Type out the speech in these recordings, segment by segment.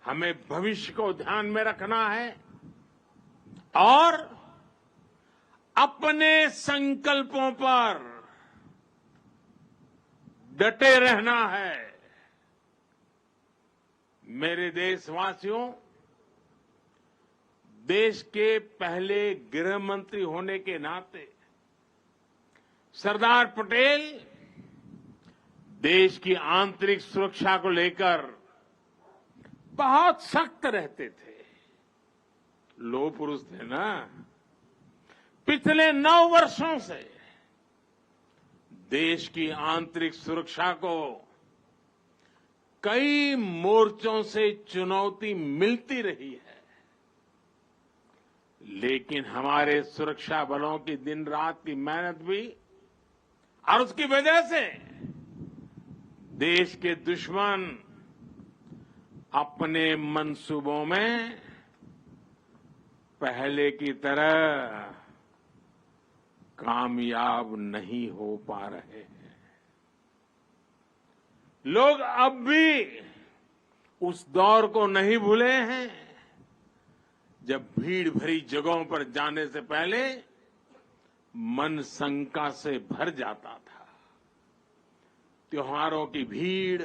हमें भविष्य को ध्यान में रखना है और अपने संकल्पों पर डटे रहना है। मेरे देशवासियों, देश के पहले गृह मंत्री होने के नाते सरदार पटेल देश की आंतरिक सुरक्षा को लेकर बहुत सख्त रहते थे। लोह पुरुष थे ना। पिछले 9 वर्षों से देश की आंतरिक सुरक्षा को कई मोर्चों से चुनौती मिलती रही है, लेकिन हमारे सुरक्षा बलों की दिन रात की मेहनत भी और उसकी वजह से देश के दुश्मन अपने मंसूबों में पहले की तरह कामयाब नहीं हो पा रहे हैं। लोग अब भी उस दौर को नहीं भूले हैं जब भीड़ भरी जगहों पर जाने से पहले मन शंका से भर जाता था। त्योहारों की भीड़,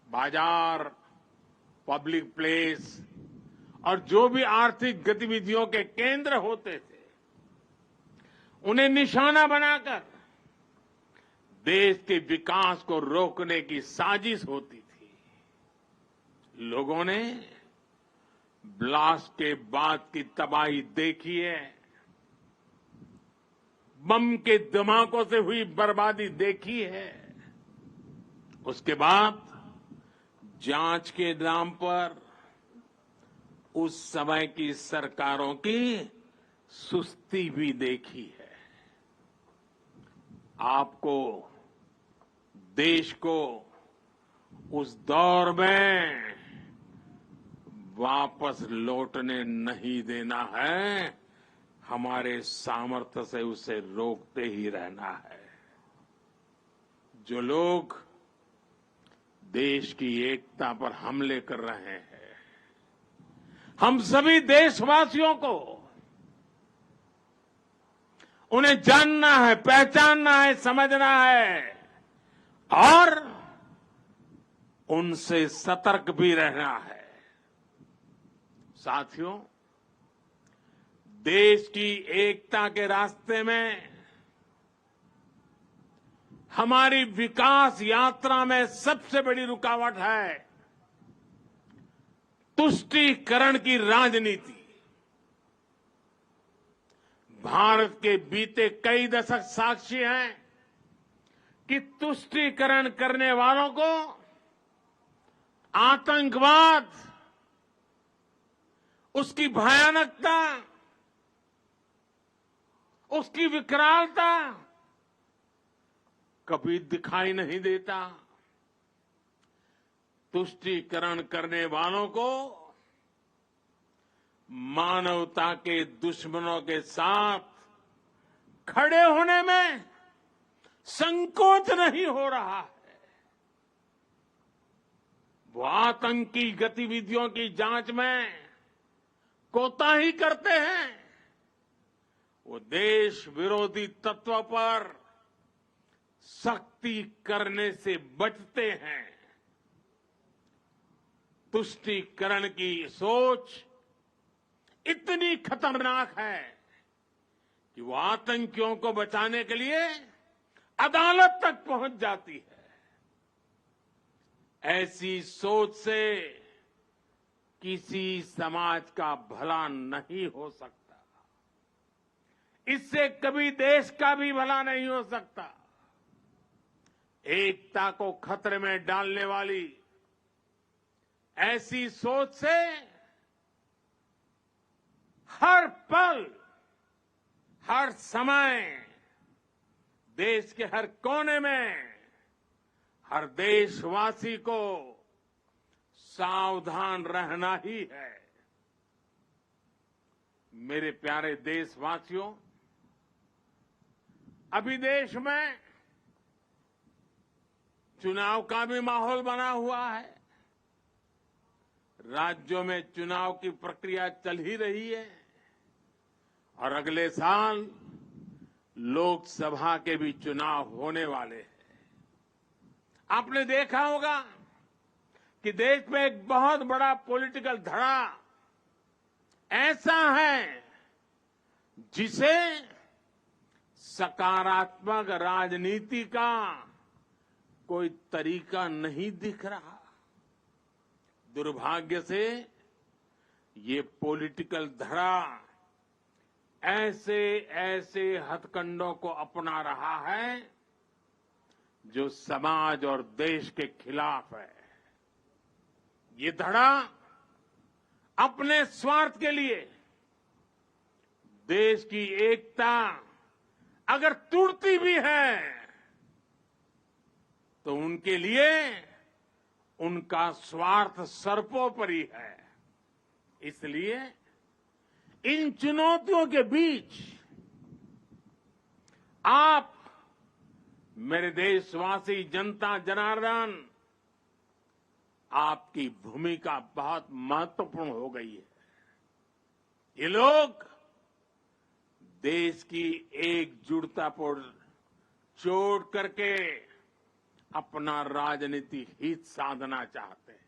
बाजार, पब्लिक प्लेस और जो भी आर्थिक गतिविधियों के केंद्र होते थे, उन्हें निशाना बनाकर देश के विकास को रोकने की साजिश होती थी। लोगों ने ब्लास्ट के बाद की तबाही देखी है, बम के धमाकों से हुई बर्बादी देखी है। उसके बाद जांच के नाम पर उस समय की सरकारों की सुस्ती भी देखी है। आपको, देश को उस दौर में वापस लौटने नहीं देना है। हमारे सामर्थ्य से उसे रोकते ही रहना है। जो लोग देश की एकता पर हमले कर रहे हैं, हम सभी देशवासियों को उन्हें जानना है, पहचानना है, समझना है और उनसे सतर्क भी रहना है। साथियों, देश की एकता के रास्ते में हमारी विकास यात्रा में सबसे बड़ी रुकावट है तुष्टीकरण की राजनीति। भारत के बीते कई दशक साक्षी हैं कि तुष्टीकरण करने वालों को आतंकवाद, उसकी भयानकता, उसकी विकरालता कभी दिखाई नहीं देता। तुष्टीकरण करने वालों को मानवता के दुश्मनों के साथ खड़े होने में संकोच नहीं हो रहा है। वो आतंकी गतिविधियों की जांच में कोताही करते हैं। वो देश विरोधी तत्व पर सख्ती करने से बचते हैं। तुष्टीकरण की सोच इतनी खतरनाक है कि वो आतंकियों को बचाने के लिए अदालत तक पहुंच जाती है। ऐसी सोच से किसी समाज का भला नहीं हो सकता। इससे कभी देश का भी भला नहीं हो सकता। एकता को खतरे में डालने वाली ऐसी सोच से हर पल, हर समय देश के हर कोने में हर देशवासी को सावधान रहना ही है। मेरे प्यारे देशवासियों, अभी देश में चुनाव का भी माहौल बना हुआ है। राज्यों में चुनाव की प्रक्रिया चल ही रही है और अगले साल लोकसभा के भी चुनाव होने वाले हैं। आपने देखा होगा कि देश में एक बहुत बड़ा पॉलिटिकल धड़ा ऐसा है जिसे सकारात्मक राजनीति का कोई तरीका नहीं दिख रहा। दुर्भाग्य से ये पॉलिटिकल धड़ा ऐसे ऐसे हथकंडों को अपना रहा है जो समाज और देश के खिलाफ है। ये धड़ा अपने स्वार्थ के लिए देश की एकता अगर टूटती भी है तो उनके लिए उनका स्वार्थ सर्वोपरि है। इसलिए इन चुनौतियों के बीच आप मेरे देशवासी जनता जनार्दन, आपकी भूमिका बहुत महत्वपूर्ण हो गई है। ये लोग देश की एकजुटता पर चोट करके अपना राजनीतिक हित साधना चाहते हैं।